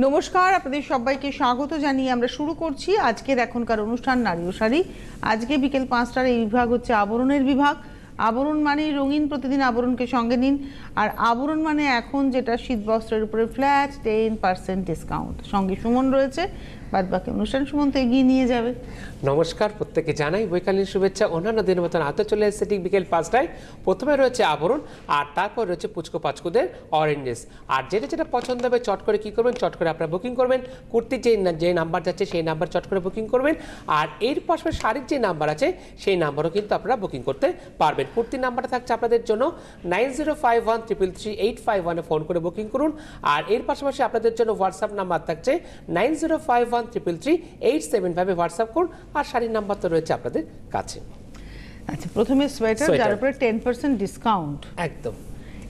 নমস্কার, আপনাদের সবাইকে স্বাগত জানিয়ে আমরা শুরু করছি আজকের এখনকার অনুষ্ঠান নারী ও শাড়ি। আজকে বিকেল 5টার এই বিভাগ হচ্ছে আবরণের বিভাগ। আবরণ মানে রঙিন, প্রতিদিন আবরণকে সঙ্গে নিন। আর আবরণ মানে এখন যেটা শীতবস্ত্রের উপরে ফ্ল্যাট 10% ডিসকাউন্ট। সঙ্গে সুমন রয়েছে, বাদ বাকি অনুষ্ঠান সুমন তো এগিয়ে নিয়ে যাবে। নমস্কার, প্রত্যেকে জানাই বৈকালীন শুভেচ্ছা। অন্যান্য দিনের মতন হাতে চলে এসেছে ঠিক বিকেল 5টায়। প্রথমে রয়েছে আবরণ, আর তারপর রয়েছে পুচকো পাচকুদের অরেঞ্জেস। আর যেটা যেটা পছন্দ হবে চট করে কি করবেন, চট করে আপনারা বুকিং করবেন। কুর্তির যে নাম্বার যাচ্ছে সেই নাম্বার চট করে বুকিং করবেন। আর এর পাশাপাশি শাড়ির যে নাম্বার আছে সেই নাম্বারও কিন্তু আপনারা বুকিং করতে পারবেন। কুর্তির নাম্বারটা থাকছে আপনাদের জন্য 9051333851 ফোন করে বুকিং করুন। আর এর পাশাপাশি আপনাদের জন্য হোয়াটসঅ্যাপ নাম্বার থাকছে 9051333875 হোয়াটসঅ্যাপ করুন। আর শাড়ির নাম্বার তো রয়েছে আপনাদের কাছে। আচ্ছা, প্রথমে সোয়েটার, যার উপরে 10% ডিসকাউন্ট। একদম,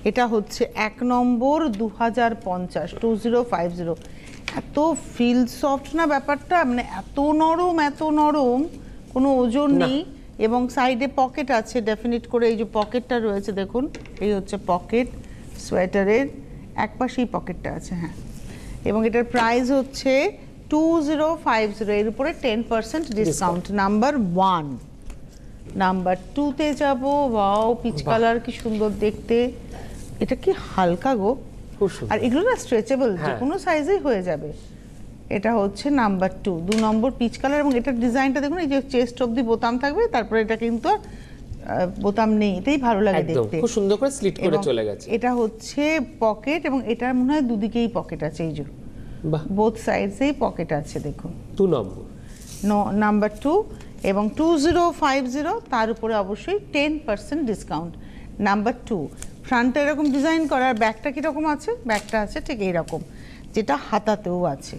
এটা হচ্ছে 1 নম্বর 2050 2050। এত ফিল সফট না ব্যাপারটা, মানে এত নরম, কোনো ওজন নেই। এবং সাইডে পকেট আছে ডেফিনিট করে। এই যে পকেটটা রয়েছে দেখুন, এই হচ্ছে পকেট সোয়েটারের, এক পাশেই পকেটটা আছে। হ্যাঁ, এবং এটার প্রাইস হচ্ছে 2050। এর উপরে 10% ডিসকাউন্ট। নাম্বার 1। নাম্বার 2তে যাব। ওয়াও, পিচ কালার, কি সুন্দর দেখতে। এটা কি হালকা গো, আর এগুলো না স্ট্রেচেবল, যে কোনো সাইজেই হয়ে যাবে। এটা হচ্ছে নাম্বার 2 নম্বর পিচ কালার। এবং এটার ডিজাইনটা দেখুন, এই যে চেস্ট অবধি বোতাম থাকবে, তারপরে এটা কিন্তু বোতাম নেই, এটাই ভালো লাগে দেখতে। খুব সুন্দর করে স্লিট করে চলে গেছে। এটা হচ্ছে পকেট, এবং এটার মনে হয় দুদিকেই পকেট আছে। এই যে বোথ সাইডসেই পকেট আছে দেখুন। 2 নম্বর নাম্বার 2 এবং 2050, তার উপরে অবশ্যই 10% ডিসকাউন্ট। নাম্বার 2, ফ্রন্টটা এরকম ডিজাইন করা। আর ব্যাকটা কীরকম আছে? ব্যাকটা আছে ঠিক এইরকম, যেটা হাতাতেও আছে।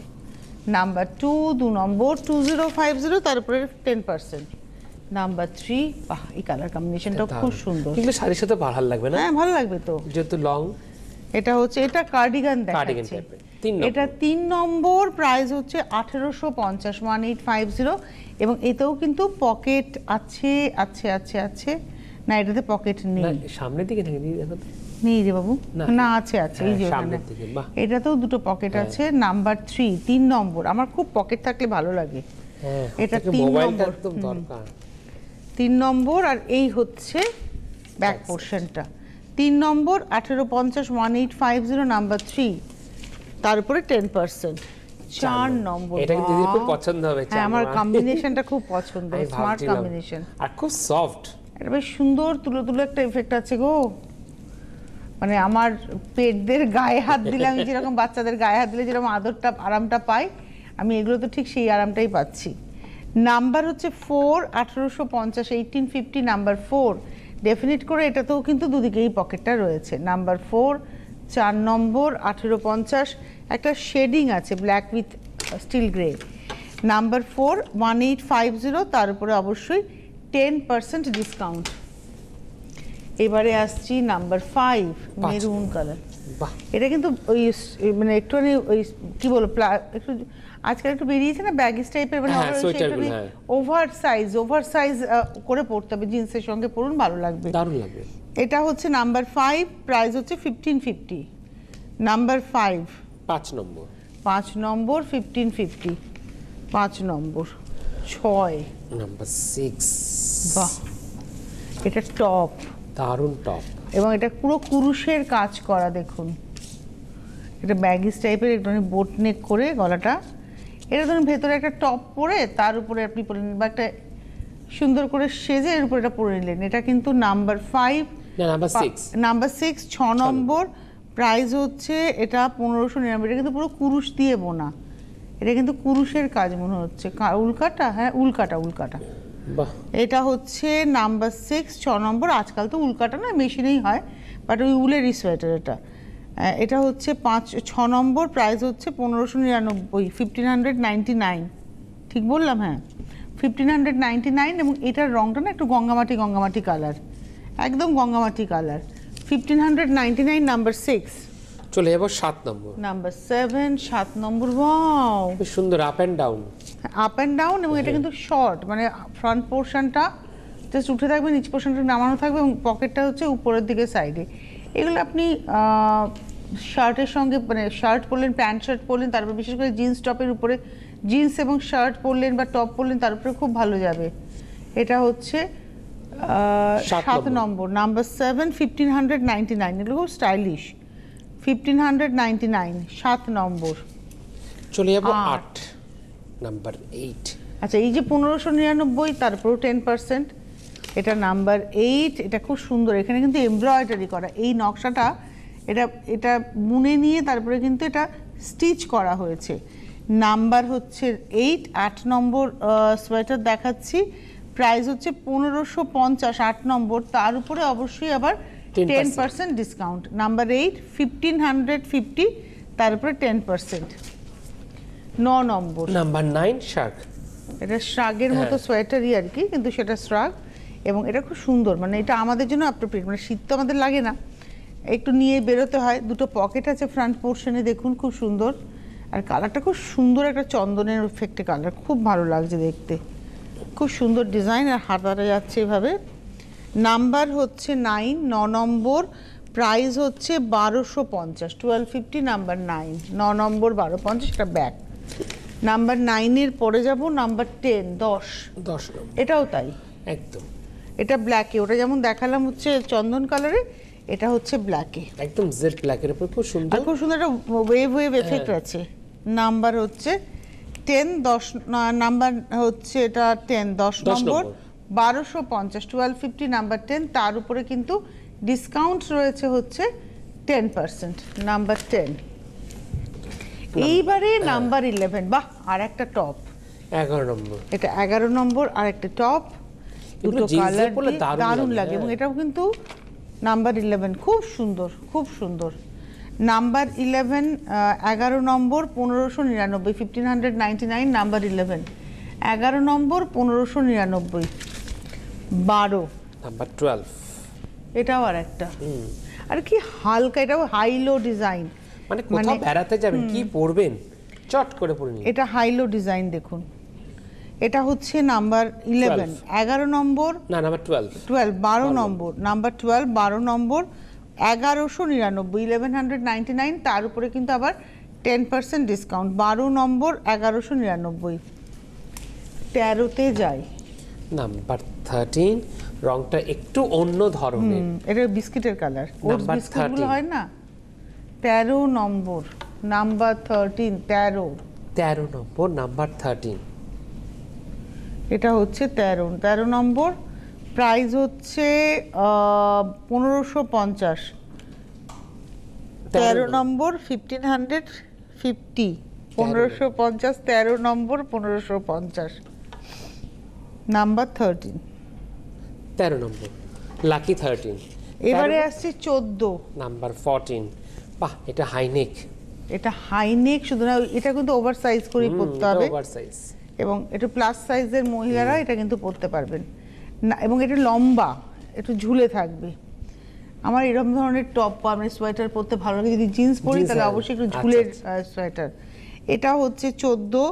নাম্বার 2 নম্বর 2050, তার উপরে 10%। নাম্বার 3, বাহ, এই কালার কম্বিনেশনটা খুব সুন্দর। কিন্তু শাড়ির সাথে ভালো লাগবে না? হ্যাঁ, ভালো লাগবে তো, যেহেতু লং। এটা হচ্ছে, এটা কার্ডিগান দেখাচ্ছে। এটা 3 নম্বর, প্রাইস হচ্ছে 1850 1850। এবং এতেও কিন্তু পকেট আছে আছে আছে আছে না, এটাতে পকেট নেই। সামনের দিকে নেই রে বাবু, না আছে আছে, এই যে এটাতেও দুটো পকেট আছে। নাম্বার 3 নম্বর, আমার খুব পকেট থাকলে ভালো লাগে। এটা 3 নম্বর, 3 নম্বর। আর এই হচ্ছে ব্যাক পোর্শনটা। 3 নম্বর 1850 1850, নাম্বার 3, তার উপরে 10%। 4 নম্বর, এটা কিন্তু দিদির খুব পছন্দ হবে। হ্যাঁ, আমার কম্বিনেশনটা খুব পছন্দ, স্মার্ট কম্বিনেশন আর খুব সফট। এটা বেশ সুন্দর, তুলো একটা এফেক্ট আছে গো। মানে আমার পেটদের গায়ে হাত দিলে, আমি যেরকম বাচ্চাদের গায়ে হাত দিলে যেরকম আরামটা পাই, আমি এগুলো তো ঠিক সেই আরামটাই পাচ্ছি। নাম্বার হচ্ছে 4 1850 1850, নাম্বার 4 ডেফিনিট করে। এটাতেও কিন্তু দুদিকেই পকেটটা রয়েছে। নাম্বার 4 4 নম্বর 1850, একটা শেডিং আছে black with still grey. Number 4 1850, তার উপরে অবশ্যই 10% ডিসকাউন্ট। এবারে আসছি নাম্বার 5, মেরুন কালার। এটা কিন্তু ওই মানে একটুখানি ওই কি বলবো, একটু আজকাল একটু বেরিয়েছে না ব্যাগিস টাইপের, মানে ওভার সাইজ করে পরতে হবে, জিন্সের সঙ্গে পরুন, ভালো লাগবে, দারুণ লাগবে। এটা হচ্ছে নাম্বার 5, প্রাইস হচ্ছে 1550। নাম্বার 5 নম্বর 5 নম্বর 1550। 5 নম্বর 6 নাম্বার 6, বাহ, এটা টপ, দারুণ টপ। এবং এটা পুরো কুরুশের কাজ করা দেখুন। এটা ব্যাগিস টাইপের, একটু বোট নেক করে গলাটা। এটা ধরুন ভেতরে একটা টপ পরে তার উপরে আপনি পরে নিন, বা একটা সুন্দর করে সেজে এর উপরে এটা পরে নিলেন। এটা কিন্তু নাম্বার 5, নাম্বার 6 6 নম্বর, প্রাইস হচ্ছে এটা 1599। এটা কিন্তু পুরো কুরুশ দিয়ে বোনা, এটা কিন্তু কুরুশের কাজ মনে হচ্ছে। উল্কাটা, হ্যাঁ উল্কাটা। এটা হচ্ছে নাম্বার 6 6 নম্বর। আজকাল তো উল্কাটা না মেশিনেই হয়, বাট ওই উলেরই সোয়েটার এটা। এটা হচ্ছে 6 নম্বর, প্রাইস হচ্ছে 1599 1599, ঠিক বললাম? হ্যাঁ, 1599। এবং এটার রংটা না একটু গঙ্গামাটি কালার, একদম গঙ্গামাটি কালার। 1599, নাম্বার 6। চলে যাবো 7 নম্বর। নাম্বার 7 7 নম্বর, ওয়াও, খুব সুন্দর আপ অ্যান্ড ডাউন। এবং এটা কিন্তু শর্ট, মানে ফ্রন্ট পোর্শনটা জাস্ট উঠে থাকবে, নিচ পোর্শনটা নামানো থাকবে, এবং পকেটটা হচ্ছে উপরের দিকে সাইডে। এগুলো আপনি শার্টের সঙ্গে মানে শার্ট পরলেন, প্যান্ট শার্ট পরলেন, তারপর বিশেষ করে জিন্স টপের উপরে জিন্স এবং শার্ট পরলেন বা টপ পরলেন, তার উপরে খুব ভালো যাবে। এটা হচ্ছে 7 নম্বর, নাম্বার 7, 1599। এগুলো খুব স্টাইলিশ। 1599, 7 নম্বর। চলে যাবো 8 নাম্বার 8। আচ্ছা, এই যে 1599, তারপরেও 10%। এটা নাম্বার 8। এটা খুব সুন্দর, এখানে কিন্তু এমব্রয়ডারি করা এই নকশাটা, এটা বুনে নিয়ে তারপরে কিন্তু এটা স্টিচ করা হয়েছে। নাম্বার হচ্ছে 8, 8 নম্বর সোয়েটার দেখাচ্ছি। প্রাইস হচ্ছে 1550, 8 নম্বর। তার উপরে অবশ্যই আবার 10% ডিসকাউন্ট। নাম্বার 8, 1550, তার উপরে 10%। 9 নম্বর, নাম্বার 9 শার্ক। এটা শ্রাগের মতো সোয়েটারই আর কি, কিন্তু সেটা শ্রাগ এবং এটা খুব সুন্দর, মানে এটা আমাদের জন্য অ্যাপ্রোপ্রিয়েট। মানে শীত তো আমাদের লাগে না, একটু নিয়ে বেরোতে হয়। দুটো পকেট আছে ফ্রন্ট পোর্শনে, দেখুন খুব সুন্দর। আর কালারটা খুব সুন্দর, একটা চন্দনের এফেক্টে কালার, খুব ভালো লাগছে দেখতে, খুব সুন্দর ডিজাইন। আর হাতাটা যাচ্ছে এভাবে। নাম্বার হচ্ছে 9, 9 নম্বর। প্রাইস হচ্ছে 1250, 1250, নাম্বার 9, 9 নম্বর 1250। এটা ব্যাক। নাম্বার 9-এর পরে যাব নাম্বার 10, 10 নম্বর। এটাও তাই, একদম এটা ব্ল্যাকে। ওটা যেমন দেখালাম হচ্ছে চন্দন কালারে, এটা হচ্ছে ব্ল্যাকে, একদম জেড ব্ল্যাকের উপর খুব সুন্দর। আর খুব সুন্দর একটা ওয়েভ এফেক্ট আছে। নাম্বার হচ্ছে 10, 10 নাম্বার হচ্ছে এটা 10, 10 নম্বর, 1250, 1250, নাম্বার 10। তার উপরে কিন্তু ডিসকাউন্ট রয়েছে হচ্ছে 10%, নাম্বার 10। এইবারে নাম্বার 11, বাহ, আর একটা টপ, 11 নম্বর। এটা 11 নম্বর, আর একটা টপ, দুটো কালার দারুণ লাগে। এবং এটাও কিন্তু নাম্বার 11, খুব সুন্দর, খুব সুন্দর। নাম্বার 11, 11 নম্বর, 1599, 1599, নাম্বার 11, 11 নম্বর, 1599। 12 নাম্বার 12, এটাও আর একটা, আর কি হালকা, এটাও হাইলো ডিজাইন। মানে কোথাও বেড়াতে যাবেন কি পরবেন, চট করে পরে নিন। এটা হাইলো ডিজাইন, দেখুন। এটা হচ্ছে নাম্বার 11, 11 নম্বর, না নাম্বার 12, 12 নম্বর, নাম্বার 12, 12 নম্বর, 1199, 1199। তার উপরে কিন্তু আবার 10% ডিসকাউন্ট। 12 নম্বর, 1199। 13-তে যাই, নাম্বার 13, রংটা একটু অন্য ধরনের। এটা বিস্কিটের কালার, ওটস নাম্বার বিস্কিটগুলো 13, হয় না। 13 নম্বর, নাম্বার 13, 13। 13 নম্বর, নাম্বার 13। এটা হচ্ছে 13 নম্বর। প্রাইস হচ্ছে 1550। 13 নম্বর, 1550, 1550, 13 নম্বর, 1550, নাম্বার 13। 13 নম্বর, লাকি 13। এবারে আসছে 14, নাম্বার 14। বাহ, এটা হাইনেক। এটা হাইনেক শুধু না, এটা কিন্তু ওভার সাইজ করেই পরতে হবে, ওভার সাইজ, এবং এটা প্লাস সাইজের মহিলারা এটা কিন্তু পরতে পারবেন না। এবং এটা লম্বা, একটু ঝুলে থাকবে। আমার এরকম ধরনের টপ বা আমি সোয়েটার পরতে ভালো লাগে, যদি জিন্স পরি তাহলে অবশ্যই একটু ঝুলের সোয়েটার। এটা হচ্ছে 14,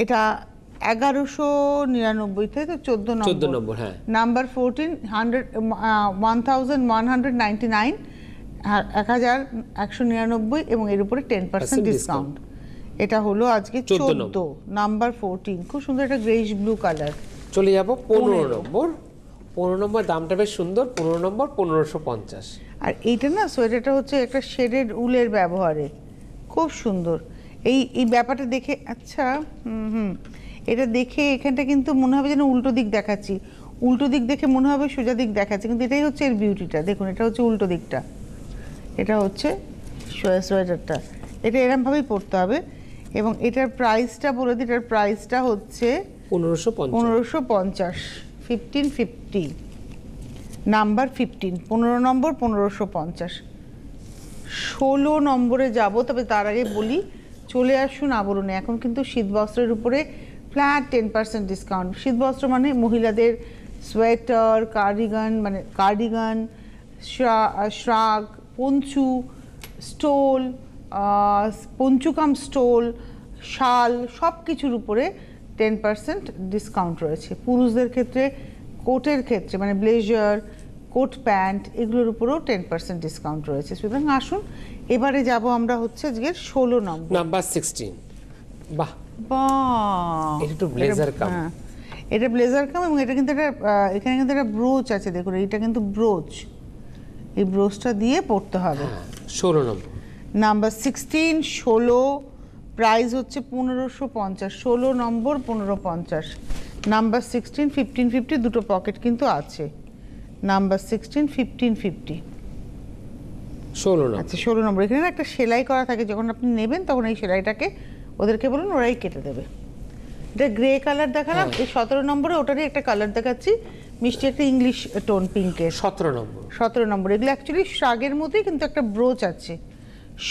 এটা 1199, তাই তো? 14 নম্বর, হ্যাঁ। নাম্বার 14, 1199, 1199, এবং এর উপরে 10% ডিসকাউন্ট। এটা হলো আজকে 14, নাম্বার 14। খুব সুন্দর একটা গ্রেইশ ব্লু কালার। চলে যাব 15 নম্বর। 15 নম্বর, দামটা বেশ সুন্দর। 15 নম্বর, 1550। আর এইটা না, সোয়েটারটা হচ্ছে একটা শেডেড উলের ব্যবহারে, খুব সুন্দর। এই ব্যাপারটা দেখে, আচ্ছা, এটা দেখে এখানটা কিন্তু মনে হবে যেন উল্টো দিক দেখাচ্ছি, উল্টো দিক দেখে মনে হবে সোজা দিক দেখাচ্ছি, কিন্তু এটাই হচ্ছে এর বিউটিটা। দেখুন, এটা হচ্ছে উল্টো দিকটা, এটা হচ্ছে সোয়েটারটা, এটা এরমভাবেই পরতে হবে। এবং এটার প্রাইসটা বলে দিই, এটার প্রাইসটা হচ্ছে 1550, 1550, নাম্বার 15, 15 নম্বর, 1550। 16 নম্বরে যাব, তবে তার আগে বলি চলে আসুন আবরণে। এখন কিন্তু শীতবস্ত্রের উপরে ফ্ল্যাট 10% ডিসকাউন্ট। শীতবস্ত্র মানে মহিলাদের সোয়েটার, কার্ডিগান, মানে cardigan, shrug, poncho, stole, poncho cum stole, শাল, সব কিছুর উপরে 10% ডিসকাউন্ট রয়েছে। পুরুষদের ক্ষেত্রে কোটের ক্ষেত্রে, মানে ব্লেজার, কোট প্যান্ট এগুলোর উপরেও 10% ডিসকাউন্ট রয়েছে। সুতরাং আসুন এবারে যাব আমরা হচ্ছে আজকে 16 নম্বর। নাম্বার 16। বাহ, বাহ, এটা একটু ব্লেজার কাম। হ্যাঁ, এটা ব্লেজার কাম এবং এটা কিন্তু একটা এখানে কিন্তু একটা ব্রোচ আছে, দেখুন এইটা কিন্তু ব্রোচ, এই ব্রোচটা দিয়ে পড়তে হবে। 16 নম্বর। নাম্বার 16 16, প্রাইস হচ্ছে 1550, 16 নম্বর 1550। নাম্বার 16 1550, দুটো পকেট কিন্তু আছে। নাম্বার 16 1550। 16 নম্বর। আচ্ছা 16 নম্বর, এখানে না একটা সেলাই করা থাকে, যখন আপনি নেবেন তখন এই সেলাইটাকে ওদেরকে বলুন, ওরাই কেটে দেবে। এটা গ্রে কালার দেখালাম, এই 17 নম্বরে ওটারই একটা কালার দেখাচ্ছি, মিষ্টি একটা ইংলিশ টোন পিঙ্কের। 17 নম্বর। 17 নম্বর, এগুলো অ্যাকচুয়ালি শাগের মধ্যেই কিন্তু একটা ব্রোচ আছে।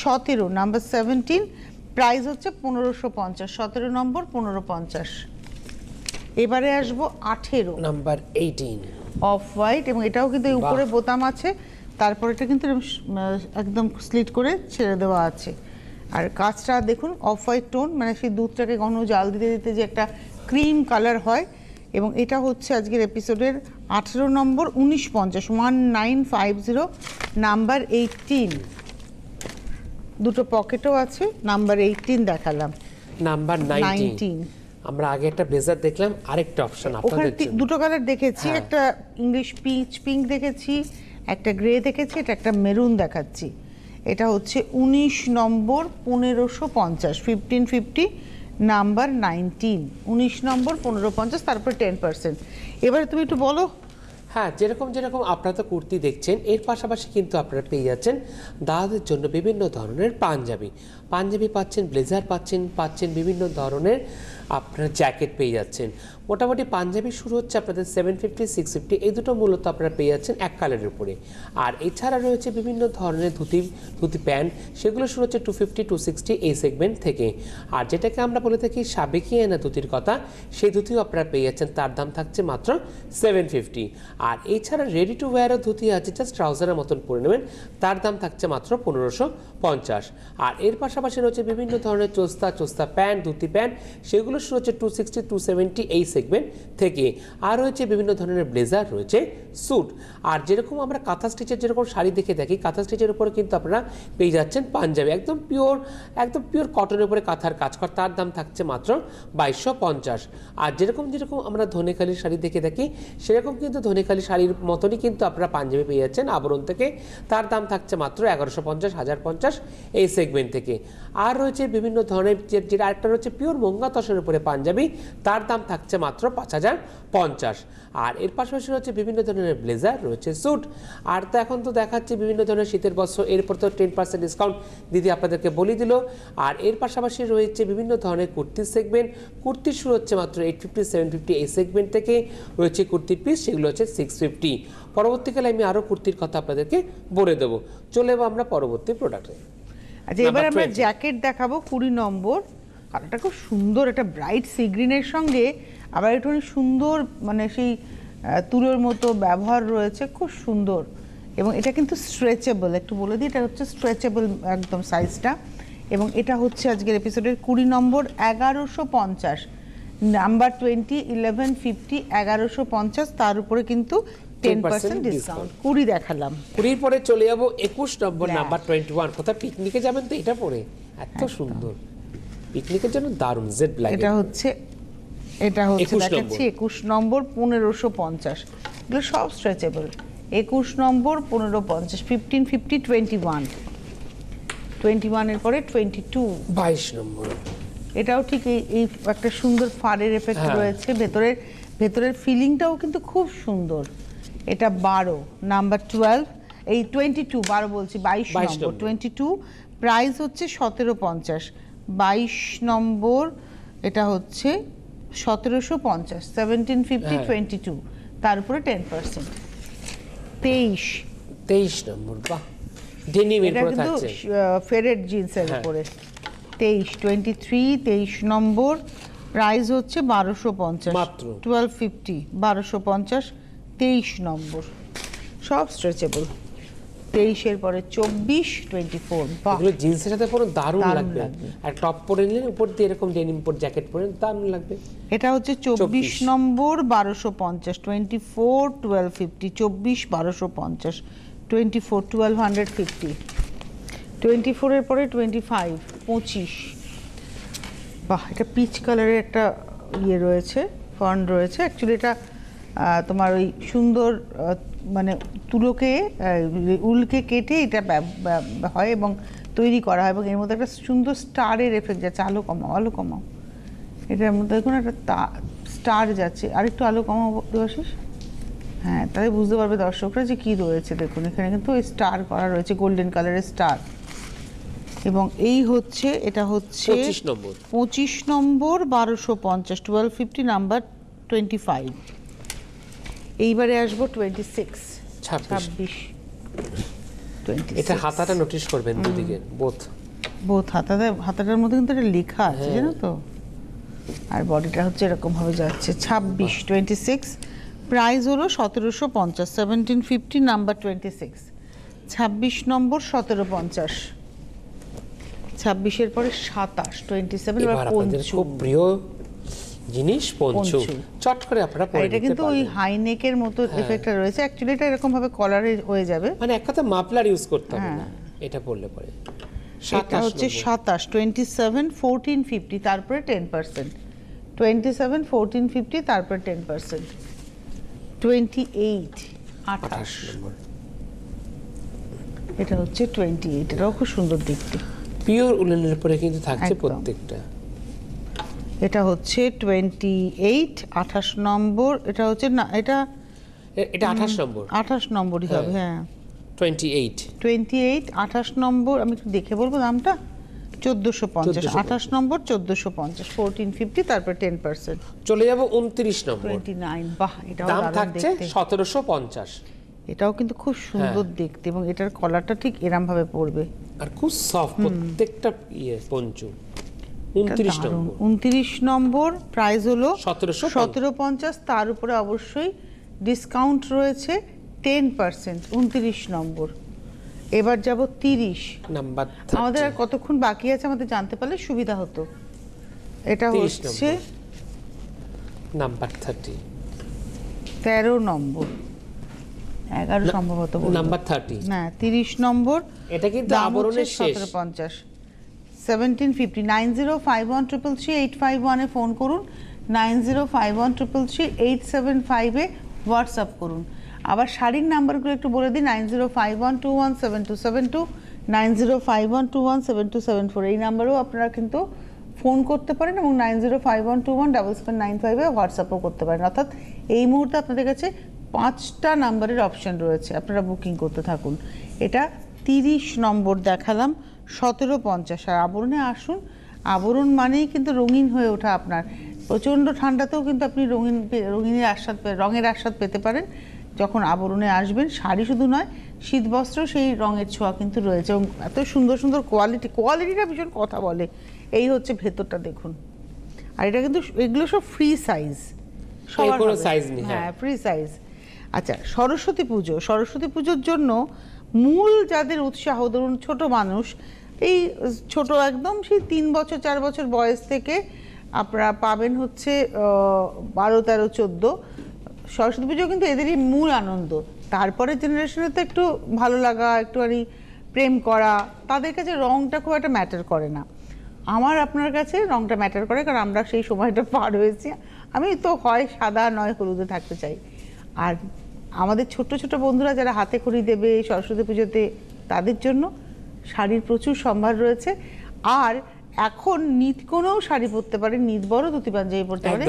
17 নাম্বার 17, প্রাইস হচ্ছে 1550, 17 নম্বর 1550। এবারে আসবো 18 নাম্বার 18। অফ হোয়াইট, এবং এটাও কিন্তু এই উপরে বোতাম আছে, তারপর এটা কিন্তু একদম স্লিট করে ছেড়ে দেওয়া আছে। আর কাজটা দেখুন অফ হোয়াইট টোন, মানে সেই দুধটাকে ঘন জাল দিতে দিতে যে একটা ক্রিম কালার হয়। এবং এটা হচ্ছে আজকের এপিসোডের 18 নম্বর 1950, 1950। নাম্বার 18, দুটো পকেটও আছে। নাম্বার 18 দেখালাম। নাম্বার 19। আমরা আগে একটা ব্লেজার দেখলাম, আরেকটা অপশন ওখানে আপনাদের জন্য। দুটো কালার দেখেছি, হ্যাঁ। একটা ইংলিশ পিচ পিঙ্ক দেখেছি, একটা গ্রে দেখেছি, এটা একটা মেরুন দেখাচ্ছি। এটা হচ্ছে 19 নম্বর 1550, 1550, নাম্বার 19, 19 নম্বর 1550, তারপর 10%। এবারে তুমি একটু বলো। হ্যাঁ, যেরকম যেরকম আপনারা তো কুর্তি দেখছেন, এর পাশাপাশি কিন্তু আপনারা পেয়ে যাচ্ছেন দাদাদের জন্য বিভিন্ন ধরনের পাঞ্জাবি পাচ্ছেন, ব্লেজার পাচ্ছেন বিভিন্ন ধরনের আপনারা জ্যাকেট পেয়ে যাচ্ছেন। মোটামুটি পাঞ্জাবি শুরু হচ্ছে আপনাদের 750 650, এই দুটো মূলত আপনারা পেয়ে যাচ্ছেন এক কালারের উপরে। আর এছাড়া রয়েছে বিভিন্ন ধরনের ধুতি প্যান্ট, সেগুলো শুরু হচ্ছে 250 260 এই সেগমেন্ট থেকে। আর যেটাকে আমরা বলে থাকি সাবেকিয়ানা ধুতির কথা, সেই ধুতিও আপনারা পেয়ে যাচ্ছেন, তার দাম থাকছে মাত্র 750। আর এছাড়া রেডি টু ওয়্যারও ধুতি আছে, জাস্ট ট্রাউজারের মতন পরে নেবেন, তার দাম থাকছে মাত্র 1550। আর এর পাশাপাশি রয়েছে বিভিন্ন ধরনের চোস্তা প্যান্ট, ধুতি প্যান্ট, সেগুলো শুরু হচ্ছে 260 270 এই সেগমেন্ট থেকে। আর রয়েছে বিভিন্ন ধরনের ব্লেজার, রয়েছে স্যুট। আর যেরকম আমরা কাঁথা স্টিচের যেরকম শাড়ি দেখে থাকি, কাঁথা স্টিচের উপরে কিন্তু আপনারা পেয়ে যাচ্ছেন পাঞ্জাবি, একদম পিওর কটনের উপরে কাঁথার কাজ করা, তার দাম থাকছে মাত্র 2250। আর যেরকম আমরা ধনেখালির শাড়ি দেখে থাকি, সেরকম কিন্তু ধনেখালি শাড়ির মতনই কিন্তু আপনারা পাঞ্জাবি পেয়ে যাচ্ছেন আবরণ থেকে, তার দাম থাকছে মাত্র 1150 1050 এই সেগমেন্ট থেকে। আর রয়েছে বিভিন্ন ধরনের যেটা আরেকটা রয়েছে পিওর মঙ্গা তসের উপরে পাঞ্জাবি, তার দাম থাকছে মাত্র 5050। আর এর পাশাপাশি রয়েছে বিভিন্ন ধরনের ব্লেজার, রয়েছে স্যুট। আর তো এখন তো দেখাচ্ছে বিভিন্ন ধরনের শীতের বস্ত্র, এরপর তো 10% ডিসকাউন্ট দিদি আপনাদেরকে বলে দিল। আর এর পাশাপাশি রয়েছে বিভিন্ন ধরনের কুর্তির সেগমেন্ট, কুর্তি শুরু হচ্ছে মাত্র 850 750 এই সেগমেন্ট থেকে। রয়েছে কুর্তির পিস, সেগুলো হচ্ছে 650। পরবর্তীকালে আমি আরও কুর্তির কথা আপনাদেরকে বলে দেবো। চলে যাবো আমরা পরবর্তী প্রোডাক্টে। আচ্ছা এবার আমরা জ্যাকেট দেখাবো 20 নম্বর। কালারটা খুব সুন্দর, একটা ব্রাইট সি গ্রিনের সঙ্গে আবার একটু সুন্দর, মানে সেই তুলোর মতো ব্যবহার রয়েছে, খুব সুন্দর। এবং এটা কিন্তু স্ট্রেচেবল, একটু বলে দিই, এটা হচ্ছে স্ট্রেচেবল একদম সাইজটা। এবং এটা হচ্ছে আজকের এপিসোডের 20 নম্বর 1150, নাম্বার 20 1150 1150, তার উপরে কিন্তু 10% ডিসকাউন্ট। 20 দেখালাম, 20 পরে চলে যাবো 21 নম্বর নাম্বার 21। কোথায় পিকনিকে যাবেন তো এটা পরে, এত সুন্দর পিকনিকের জন্য দারুণ জেড ব্ল্যাক। এটা হচ্ছে দেখাচ্ছি 21 নম্বর 1550, এগুলো সব স্ট্রেচেবল। 21 নম্বর 1550, 1550 21 এর পরে 22 নম্বর। এটাও ঠিক এই একটা সুন্দর ফাড়ের এফেক্ট রয়েছে, ভেতরের ফিলিংটাও কিন্তু খুব সুন্দর। এটা 12 নাম্বার 12, এই 22 12 বলছি 22 নম্বর 22, প্রাইস হচ্ছে 1750। 22 নম্বর এটা হচ্ছে 1750, 1750 22, তার উপরে 10%। 23 নম্বর, বাহ, ডেনিমের উপরে থাকছে, ফেরেট জিন্সের উপরে। 23 নম্বর, প্রাইস হচ্ছে 1250 মাত্র 1250, 1250, 23 নম্বর, সব স্ট্রেচেবল। 23-এর পরে 24, 24, বাহ এগুলো জিন্সের সাথে পুরো দারুণ দারুণ লাগবে। লাগবে। আর টপ পরে নিলে উপর দিয়ে এরকম ডেনিম জ্যাকেট পরে দারুণ লাগবে। এটা হচ্ছে 24 নম্বর 1250, 24, 1250, 24, 1250, 24, 1250, 24-এর পরে 25, 25, বাহ এটা পিচ কালারের একটা ইয়ে রয়েছে, ফন্ট রয়েছে। অ্যাকচুয়ালি এটা তোমার ওই সুন্দর মানে তুলোকে উলকে কেটে এটা হয় এবং তৈরি করা হয়, এবং এর মধ্যে একটা সুন্দর স্টারের এফেক্ট যাচ্ছে। আলো কমাও, আলো কমাও, এটার মধ্যে দেখুন একটা স্টার যাচ্ছে। আরেকটু আলো কমাও দেবাশিস, হ্যাঁ তাহলে বুঝতে পারবে দর্শকরা যে কি রয়েছে। দেখুন এখানে কিন্তু ওই স্টার করা রয়েছে, গোল্ডেন কালারের স্টার। এবং এই হচ্ছে, এটা হচ্ছে 25 নম্বর 25 নম্বর 1250, 1250 নাম্বার 25। এইবারে আসবো 26, 26, 26। এটা হাতাটা নোটিস করবেন দুদিকে বোথ হাতাটার মধ্যে কিন্তু এটা লেখা আছে জানো তো। আর বডিটা হচ্ছে এরকম ভাবে যাচ্ছে। 26, 26, প্রাইস হলো 1750, 1750 নাম্বার 26, 26 নম্বর 1750, 26-এর পরে 27, 27। এবার আপনাদের খুব প্রিয় জিনিস পঞ্চু, চট করে আপনারা পরে নিতে এটা কিন্তু ওই পারবেন। হাই নেকের মতো এফেক্টটা রয়েছে। অ্যাকচুয়ালি এটা এরকম ভাবে কলারে হয়ে যাবে, মানে এক কথা মাফলার ইউজ করতে হবে না এটা পরলে পরে। এটা হচ্ছে 27, 27, 1450, তারপরে 10%, 27, 1450, তারপরে 10%, 28, 28 নম্বর এটা হচ্ছে 28। এটাও খুব সুন্দর দেখতে, পিওর উলেনের উপরে কিন্তু থাকছে একদম। প্রত্যেকটা। এটা হচ্ছে 28, 28 নম্বর। এটা হচ্ছে না, এটা 28 নম্বর, 28 নম্বরই হবে, হ্যাঁ 28 28, 28 নম্বর। আমি একটু দেখে বলবো দামটা, 1450, 28 নম্বর 1450, 1450, তারপর 10%, চলে যাব 29 নম্বর 29। বাহ এটাও দাম দারুণ থাকছে দেখতে, 1750। এটাও কিন্তু খুব সুন্দর দেখতে, এবং এটার কলারটা ঠিক এরম ভাবে পড়বে। আর খুব সফট প্রত্যেকটা পঞ্চু। 29 নম্বর 29 নম্বর প্রাইস হলো 1750, তার উপরে অবশ্যই ডিসকাউন্ট রয়েছে 10%, 29 নম্বর। এবার যাব 30 নাম্বার। আমাদের আর কতক্ষণ বাকি আছে আমাদের জানতে পারলে সুবিধা হতো। এটা 30 হচ্ছে নাম্বার 30, 13 নম্বর, 11 সম্ভবত নাম্বার 30 না 30 নম্বর। এটা কিন্তু দাম হচ্ছে আবরণের শেষ। 1750, 1750, 9051333851 এ ফোন করুন, 9051333875 এ হোয়াটসঅ্যাপ করুন। আবার শাড়ির নাম্বারগুলো একটু বলে দিই, 9051217272, 9051217274, এই নাম্বারেও আপনারা কিন্তু ফোন করতে পারেন, এবং 9051217795 এ হোয়াটসঅ্যাপও করতে পারেন। অর্থাৎ এই মুহূর্তে আপনাদের কাছে 5টা নাম্বারের অপশন রয়েছে, আপনারা বুকিং করতে থাকুন। এটা 30 নম্বর দেখালাম, 1750। আর আবরণে আসুন, আবরণ মানেই কিন্তু রঙিন হয়ে ওঠা। আপনার প্রচণ্ড ঠান্ডাতেও কিন্তু আপনি রঙের আস্বাদ পেতে পারেন যখন আবরণে আসবেন। শাড়ি শুধু নয়, শীতবস্ত্র সেই রঙের ছোঁয়া কিন্তু রয়েছে, এবং এত সুন্দর সুন্দর কোয়ালিটিটা ভীষণ কথা বলে। এই হচ্ছে ভেতরটা দেখুন। আর এটা কিন্তু এগুলো সব ফ্রি সাইজ, কোনো সাইজ নেই, হ্যাঁ ফ্রি সাইজ। আচ্ছা, সরস্বতী পুজোর জন্য মূল যাদের উৎসাহ, ধরুন ছোট মানুষ, এই ছোট একদম সেই 3 বছর 4 বছর বয়স থেকে আপনারা পাবেন হচ্ছে 12, 13, 14। সরস্বতী পুজো কিন্তু এদেরই মূল আনন্দ। তারপরে জেনারেশনে তো একটু ভালো লাগা, একটুখানি প্রেম করা, তাদের কাছে রঙটা খুব একটা ম্যাটার করে না। আমার আপনার কাছে রঙটা ম্যাটার করে, কারণ আমরা সেই সময়টা পার হয়েছি। আমি তো হয় সাদা নয় হলুদে থাকতে চাই। আর আমাদের ছোট ছোট বন্ধুরা যারা হাতে খড়ি দেবে সরস্বতী পুজোতে, তাদের জন্য শাড়ির প্রচুর সম্ভার রয়েছে। আর এখন নিত কোনেও শাড়ি পরতে পারে, নিত বড় ধুতি পাঞ্জাবি পরতে পারে,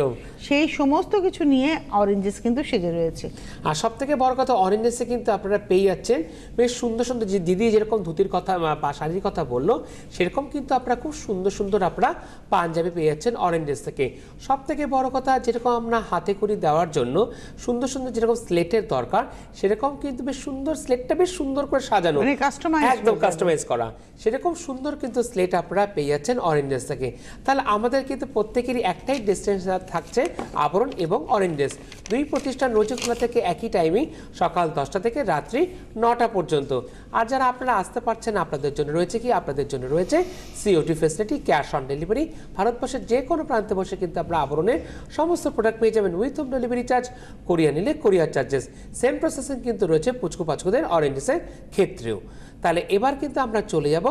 সেই সমস্ত কিছু নিয়ে অরেঞ্জেস কিন্তু সেজে রয়েছে। আর সব থেকে বড় কথা, অরেঞ্জেসে কিন্তু আপনারা পেয়ে যাচ্ছেন বেশ সুন্দর সুন্দর, যে দিদি যেরকম ধুতির কথা বা শাড়ির কথা বললো, সেরকম কিন্তু আপনারা খুব সুন্দর সুন্দর আপনারা পাঞ্জাবি পেয়ে যাচ্ছেন অরেঞ্জেস থেকে। সব থেকে বড় কথা, যেরকম আমরা হাতে করি দেওয়ার জন্য সুন্দর সুন্দর যেরকম স্লেটের দরকার, সেরকম কিন্তু বেশ সুন্দর স্লেটটা বেশ সুন্দর করে সাজানো, মানে কাস্টমাইজ, একদম কাস্টমাইজ করা, সেরকম সুন্দর কিন্তু স্লেট আপনারা পেয়ে যাচ্ছেন যাচ্ছেন অরেঞ্জেস থেকে। তাহলে আমাদের কিন্তু প্রত্যেকেরই একটাই ডেস্টিনেশন থাকছে আবরণ এবং অরেঞ্জেস। দুই প্রতিষ্ঠান রোজ খোলা থেকে একই টাইমে সকাল 10টা থেকে রাত্রি 9টা পর্যন্ত। আর যারা আপনারা আসতে পারছেন আপনাদের জন্য রয়েছে কি, আপনাদের জন্য রয়েছে COT facility, cash on delivery. ভারতবর্ষের যে কোনো প্রান্তে বসে কিন্তু আপনারা আবরণের সমস্ত প্রোডাক্ট পেয়ে যাবেন with home delivery charge, Korea নিলে কোরিয়ার চার্জেস। সেম প্রসেসিং কিন্তু রয়েছে পুচকু পাচকুদের অরেঞ্জেসের ক্ষেত্রেও। তাহলে এবার কিন্তু আমরা চলে যাব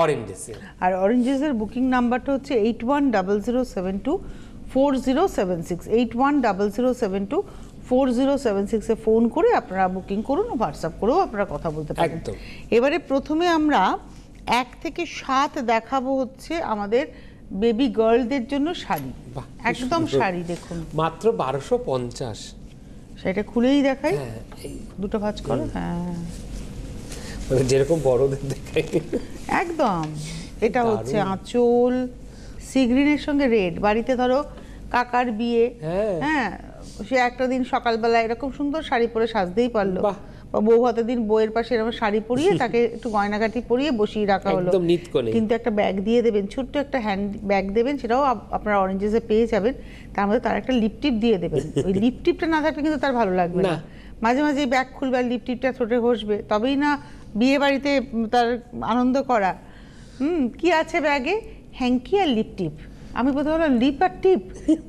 অরেঞ্জেসে। আর অরেঞ্জেসের বুকিং নাম্বারটা হচ্ছে 8100724076, 8100724076 এ ফোন করে আপনারা বুকিং করুন, হোয়াটসঅ্যাপ করেও আপনারা কথা বলতে পারেন। একদম। এবারে প্রথমে আমরা 1 থেকে 7 দেখাবো হচ্ছে আমাদের বেবি গার্লদের জন্য শাড়ি। বাহ, কি একদম সুন্দর। শাড়ি দেখুন, মাত্র 1250। সেটা খুলেই দেখাই, হ্যাঁ, এই দুটো ভাঁজ করো। হ্যাঁ মানে যেরকম বড়দের দেখাই। একদম, এটা দারুণ। হচ্ছে আঁচল, সি গ্রিনের সঙ্গে রেড। বাড়িতে ধরো কাকার বিয়ে, হ্যাঁ। হ্যাঁ, সে একটা দিন সকালবেলা এরকম সুন্দর শাড়ি পরে সাজতেই পারলো, বাহ। বা বউ হাতের দিন বউয়ের পাশে এরকম শাড়ি পরিয়ে তাকে একটু গয়নাগাটি পরিয়ে বসিয়ে রাখা হলো, একদম নিত কোণে। কিন্তু একটা ব্যাগ দিয়ে দেবেন, ছোট্ট একটা হ্যান্ড ব্যাগ দেবেন, সেটাও আপনারা অরেঞ্জেসে পেয়ে যাবেন। তার মধ্যে তার একটা লিপ টিপ দিয়ে দেবেন। ওই লিপ টিপটা না থাকলে কিন্তু তার ভালো লাগবে না। না। মাঝে মাঝে ব্যাগ খুলবে আর লিপ টিপটা ঠোঁটে ঘষবে, তবেই না বিয়ে বাড়িতে তার আনন্দ করা। কি আছে ব্যাগে? হ্যাঙ্কি আর লিপ টিপ। আমি প্রথমে বললাম লিপ আর টিপ,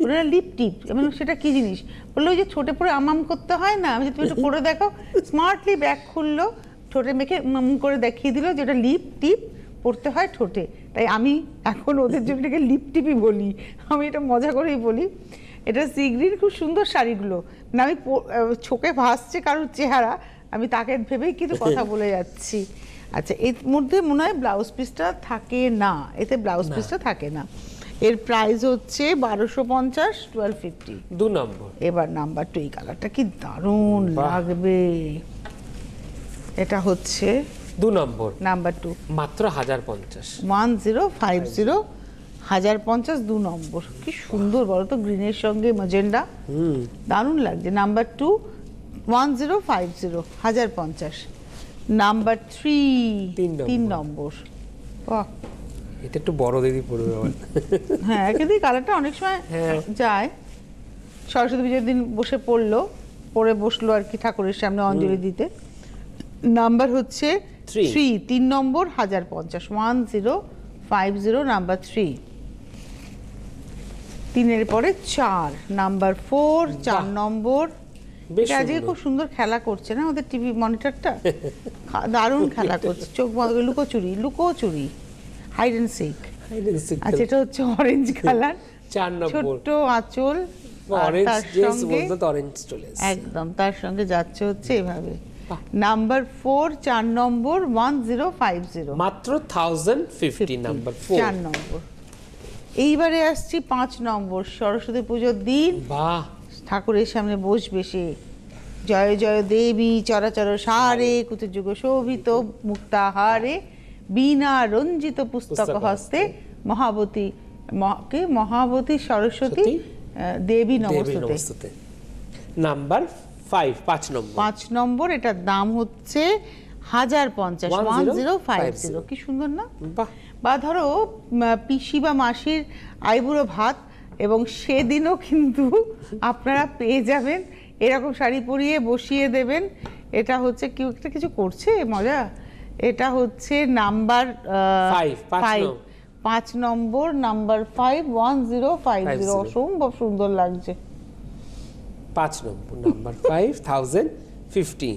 ওটা লিপ টিপ। আমি বললাম সেটা কি জিনিস? বললো ওই যে ঠোঁটে পরে আমাম করতে হয় না, আমি যে তুমি একটু করে দেখো। স্মার্টলি ব্যাগ খুললো, ঠোঁটে মেখে করে দেখিয়ে দিল যে ওটা লিপ টিপ পড়তে হয় ঠোঁটে। তাই আমি এখন ওদের জন্য এটাকে লিপ টিপই বলি, আমি এটা মজা করেই বলি। এটা সি গ্রিন, খুব সুন্দর শাড়িগুলো। না আমি চোখে ভাসছে কারোর চেহারা, আমি তাকে ভেবেই কিন্তু কথা বলে যাচ্ছি। আচ্ছা, এর মধ্যে মনে হয় ব্লাউজ পিসটা থাকে না, এতে ব্লাউজ পিসটা থাকে না। এর প্রাইস হচ্ছে 1250, 1250। 2 নম্বর। এবার নাম্বার 2, এই কালারটা কি দারুণ লাগবে। এটা হচ্ছে 2 নম্বর, নাম্বার 2, মাত্র 1050। 1050, 1050, 2 নম্বর। কি সুন্দর বলো তো, গ্রিনের সঙ্গে ম্যাজেন্ডা, দারুণ লাগছে। নাম্বার 2, 1050, 1050। নাম্বার 3 নম্বর। বাহ, এটা একটু বড় দিদি পড়বে আমার। হ্যাঁ কিন্তু কালারটা অনেক সময় যায়। সরস্বতী পুজোর দিন বসে পরে বসলো আর কি ঠাকুরের সামনে অঞ্জলি দিতে। নাম্বার হচ্ছে 3 নম্বর, 1050, 1050, নাম্বার 3। 3 এর পরে 4 নাম্বার 4, 4 নম্বর। আজকে খুব সুন্দর খেলা করছে না ওদের টিভি মনিটরটা, দারুণ খেলা করছে। চোখ বন্ধ করে লুকোচুরি, হাইড এন্ড সিক। আচ্ছা, এটা হচ্ছে অরেঞ্জ কালার, 4 নম্বর, ছোট্ট আঁচল, অরেঞ্জ তার ড্রেস সঙ্গে বলতে তো অরেঞ্জ চলে এসেছে। একদম তার সঙ্গে যাচ্ছে হচ্ছে এভাবে। নাম্বার 4, 4 নম্বর, 1050, মাত্র 1050। নাম্বার 4, 4 নম্বর। এইবারে আসছি 5 নম্বর। সরস্বতী পুজোর দিন বাহ, ঠাকুরের সামনে বসবে সে। জয় জয় দেবী চরাচর সারে, কুচযুগ শোভিত মুক্তাহারে, বীণা রঞ্জিত পুস্তক হস্তে, মহাবতী সরস্বতী দেবী নমস্তুতে। নাম্বার 5, 5 নম্বর, 5 নম্বর। এটার দাম হচ্ছে 1050, 1050। কি সুন্দর না? বাহ। বা ধরো পিসি বা মাসির আইবুড়ো ভাত, এবং সেদিনও কিন্তু আপনারা পেয়ে যাবেন এরকম শাড়ি পরিয়ে বসিয়ে দেবেন। এটা হচ্ছে কেউ একটা কিছু করছে মজা। এটা হচ্ছে নাম্বার 5 নম্বর, নাম্বার 5, 1050। অসম্ভব সুন্দর লাগছে। 5 নম্বর, নাম্বার 5, 1050,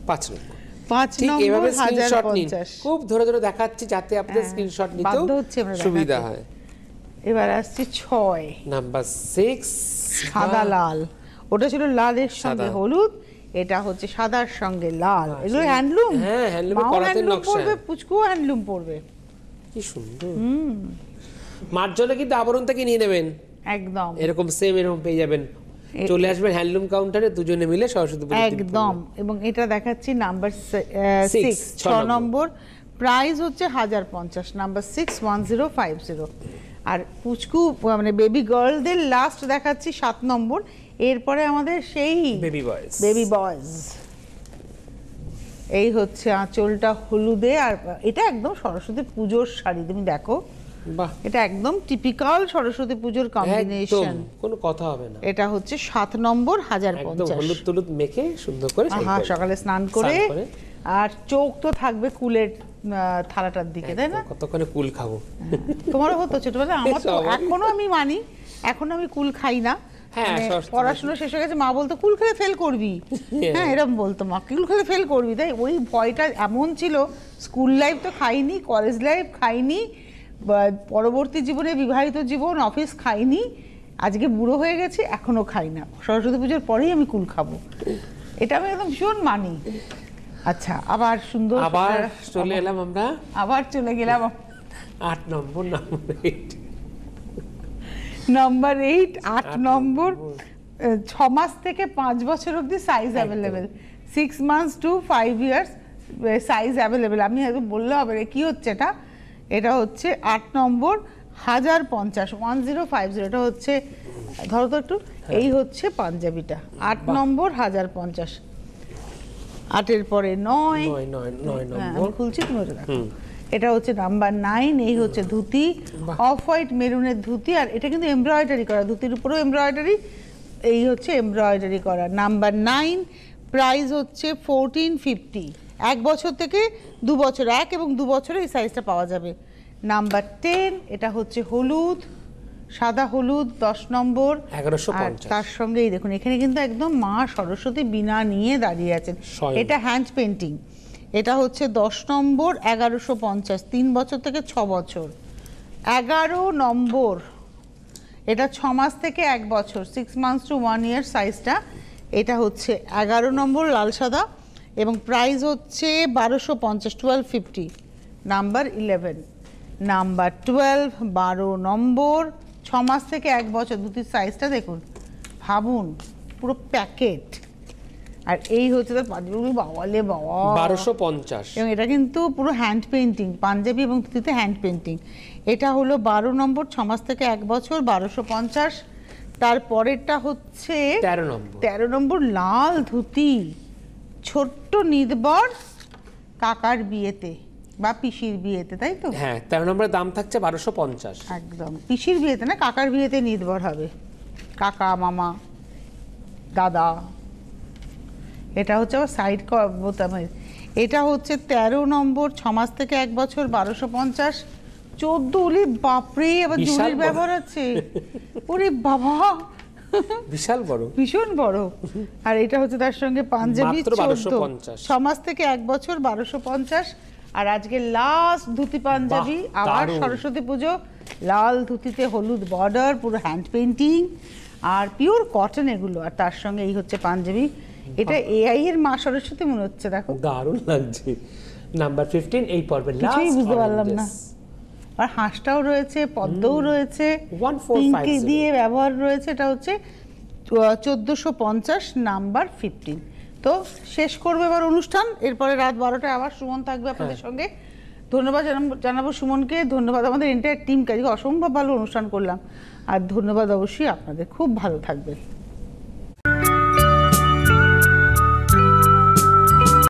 5 নম্বর। 5 ঠিক নম্বর, এভাবে স্ক্রিনশট নিন। 1050। খুব ধরে ধরে দেখাচ্ছি যাতে আপনাদের স্ক্রিনশট নিতে বাধ্য হচ্ছে আমরা সুবিধা দেখাতে। হয়। এবার আসছে 6 নাম্বার 6, সাদা লাল। ওটা ছিল লালের সঙ্গে সাদা। হলুদ, এটা হচ্ছে সাদার সঙ্গে লাল। এগুলো হ্যান্ডলুম। হ্যাঁ, হ্যান্ডলুমে মাও করাতের হ্যান্ডলুম নকশা। পরবে, পুচকুও হ্যান্ডলুম পরবে। কি সুন্দর। মার জন্য কিন্তু আবরণ থেকে নিয়ে নেবেন, একদম এরকম সেম এরকম পেয়ে যাবেন। চলে আসবেন হ্যান্ডলুম কাউন্টারে, দুজনে মিলে সরস্বতী পুজো একদম। এবং এটা দেখাচ্ছি নাম্বার 6, 6 6 নম্বর। প্রাইস হচ্ছে 1050, নাম্বার 6, 1050। আর পুচকু মানে বেবি গার্লদের লাস্ট দেখাচ্ছি 7 নম্বর। এরপরে আমাদের সেই বেবি বয়েজ। এই হচ্ছে আঁচলটা হলুদে, আর এটা একদম সরস্বতী পুজোর শাড়ি। তুমি দেখো বাহ, এটা একদম টিপিক্যাল সরস্বতী পুজোর একদম কম্বিনেশন। কোনো কথা হবে না। এটা হচ্ছে 7 নম্বর একদম 1050। হলুদ টলুদ মেখে সুন্দর করে শাড়ি হ্যাঁ, পরবে। সকালে স্নান করে স্নান করে। আর চোখ তো থাকবে কুলের থালাটার দিকে, তাই না? কতক্ষণে কুল খাবো। তোমারও হতো ছোটবেলায়, আমার তো সবারই। এখনো আমি মানি, এখন আমি কুল খাই না। হ্যাঁ, মানে সরস্বতী পড়াশোনা শেষ হয়ে গেছে, মা বলতো কুল খেলে ফেল করবি। হ্যাঁ, এরকম বলতো মা, কুল খেলে ফেল করবি। তাই ওই ভয়টা এমন ছিল। স্কুল লাইফ তো খাইনি, কলেজ লাইফ খাইনি, পরবর্তী জীবনে বিবাহিত জীবন, অফিস খাইনি, আজকে বুড়ো হয়ে গেছি এখনো খাই না। সরস্বতী পুজোর পরেই আমি কুল খাবো, এটা আমি একদম ভীষণ মানি। আচ্ছা, আবার সুন্দর আবার চলে এলাম আমরা আবার চলে গেলাম 8 নম্বর নাম্বার 8। নাম্বার 8, 8 নম্বর। 6 মাস থেকে 5 বছর অবধি size available, 6 months to 5 years size available. আমি একদম বললে হবে রে, কি হচ্ছে এটা? এটা হচ্ছে 8 নম্বর 1050, 1050। এটা হচ্ছে, ধরো তো একটু, এই হচ্ছে পাঞ্জাবিটা 8 নম্বর 1050। 8-এর পরে 9 নম্বর খুলছি, তুমি ওটা দেখো। এটা হচ্ছে নাম্বার 9। এই হচ্ছে ধুতি, অফ হোয়াইট মেরুনের ধুতি, আর এটা কিন্তু এমব্রয়ডারি করা, ধুতির উপরেও এমব্রয়ডারি, এই হচ্ছে এমব্রয়ডারি করা। নাম্বার 9, প্রাইস হচ্ছে 1450। 1 বছর থেকে 2 বছর, 1 এবং 2 বছরে এই সাইজটা পাওয়া যাবে। নাম্বার 10, এটা হচ্ছে হলুদ, সাদা হলুদ, 10 নম্বর 1150। তার সঙ্গে এই দেখুন, এখানে কিন্তু একদম মা সরস্বতী বীণা নিয়ে দাঁড়িয়ে আছেন। স্বয়ং। এটা হ্যান্ড পেন্টিং। এটা হচ্ছে 10 নম্বর 1150, 3 বছর থেকে 6 বছর। 11 নম্বর, এটা 6 মাস থেকে 1 বছর, 6 মান্থস টু 1 ইয়ার সাইজটা। এটা হচ্ছে 11 নম্বর লাল সাদা, এবং প্রাইস হচ্ছে 1250, 1250। নাম্বার 11। নাম্বার 12, 12 নম্বর, 6 মাস থেকে 1 বছর, ধুতির সাইজটা দেখুন, ভাবুন পুরো প্যাকেট। আর এই হচ্ছে তার পাঞ্জাবি, বাওয়ালে বাবা, 1250। এবং এটা কিন্তু পুরো হ্যান্ড পেন্টিং, পাঞ্জাবি এবং ধুতিতে হ্যান্ড পেন্টিং। এটা হলো 12 নম্বর, 6 মাস থেকে 1 বছর, 1250। তারপরেরটা হচ্ছে 13 নম্বর। 13 নম্বর লাল ধুতি, ছোট্ট নিদবর, কাকার বিয়েতে বা পিসির বিয়েতে, তাই তো? হ্যাঁ, 13 নম্বরের দাম থাকছে 1250। একদম পিসির বিয়েতে না, কাকার বিয়েতে নিদবর হবে, কাকা, মামা, দাদা। এটা হচ্ছে আবার সাইড বোতামের। এটা হচ্ছে 13 নম্বর, 6 মাস থেকে 1 বছর, 1250। 14, উলি বাপরে, আবার বিশাল জুড়ির বড়। ব্যবহার আছে, ওরে বাবা, বিশাল বড়। ভীষণ বড়। আর এটা হচ্ছে তার সঙ্গে পাঞ্জাবি, মাত্র 14, 1250। 6 মাস থেকে 1 বছর, 1250। আর আজকে লাস্ট ধুতি পাঞ্জাবি, বাহ, আবার দারুণ। সরস্বতী পুজো, লাল ধুতিতে হলুদ বর্ডার, পুরো হ্যান্ড পেন্টিং আর পিওর কটন এগুলো। আর তার সঙ্গে এই হচ্ছে পাঞ্জাবি। এটা এআই এর মা সরস্বতী মনে হচ্ছে, দেখো দারুণ লাগছে। নাম্বার 15 এই পর্বের কিছুই লাস্ট। বুঝতে পারলাম না। আর হাঁসটাও রয়েছে, পদ্মও রয়েছে, 1450 পিঙ্ক দিয়ে ব্যবহার রয়েছে। এটা হচ্ছে 1450, নাম্বার 15। তো শেষ করবে এবার অনুষ্ঠান, এরপরে রাত 12টায় আবার সুমন থাকবে আপনাদের সঙ্গে। ধন্যবাদ জানাবো সুমনকে, ধন্যবাদ আমাদের এন্টায়ার টিমকে, আজকে অসম্ভব ভালো অনুষ্ঠান করলাম। আর ধন্যবাদ অবশ্যই আপনাদের, খুব ভালো থাকবেন।